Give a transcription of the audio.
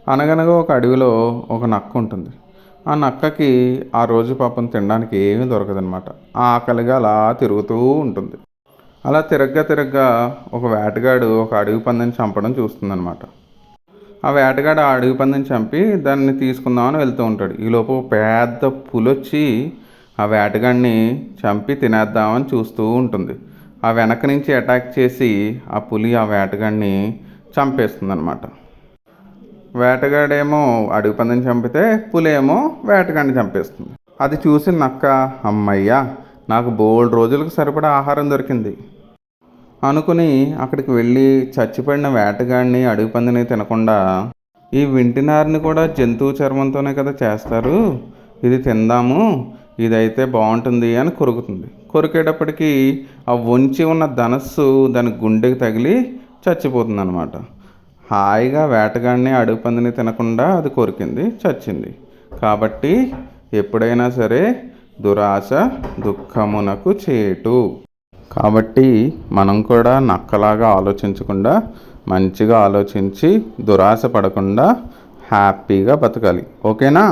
అనగనగా ఒక అడవిలో ఒక నక్క ఉంటుంది. ఆ నక్కకి ఆ రోజు పాపం తినడానికి ఏమీ దొరకదనమాట. ఆకలిగా అలా తిరుగుతూ ఉంటుంది. అలా తిరగ్గా తిరగ్గా ఒక వేటగాడు ఒక అడవి పందిని చంపడం చూస్తుందనమాట. ఆ వేటగాడు ఆ అడవి పందిని చంపి దాన్ని తీసుకుందామని వెళ్తూ ఉంటాడు. ఈలోపు ఒక పెద్ద పులొచ్చి ఆ వేటగాడిని చంపి తినేద్దామని చూస్తూ ఉంటుంది. ఆ వెనక నుంచి అటాక్ చేసి ఆ పులి ఆ వేటగాడిని చంపేస్తుంది అనమాట. వేటగాడేమో అడవి పందిని చంపితే పులేమో వేటగాడిని చంపేస్తుంది. అది చూసి నక్క, అమ్మయ్యా, నాకు బోల్డ్ రోజులకు సరిపడా ఆహారం దొరికింది అనుకుని అక్కడికి వెళ్ళి చచ్చిపడిన వేటగాడిని అడవి పందిని తినకుండా ఈ వింటినారిని కూడా జంతువు చర్మంతోనే కదా చేస్తారు, ఇది తిందాము, ఇదైతే బాగుంటుంది అని కొరుకుతుంది. కొరికేటప్పటికి ఆ వంచి ఉన్న ధనస్సు దాని గుండెకి తగిలి చచ్చిపోతుంది అనమాట. హాయిగా వేటగాడిని అడవి పందిని తినకుండా అది కొరికింది, చచ్చింది. కాబట్టి ఎప్పుడైనా సరే దురాశ దుఃఖమునకు చేటు. కాబట్టి మనం కూడా నక్కలాగా ఆలోచించకుండా మంచిగా ఆలోచించి దురాశ పడకుండా హ్యాపీగా బతకాలి. ఓకేనా?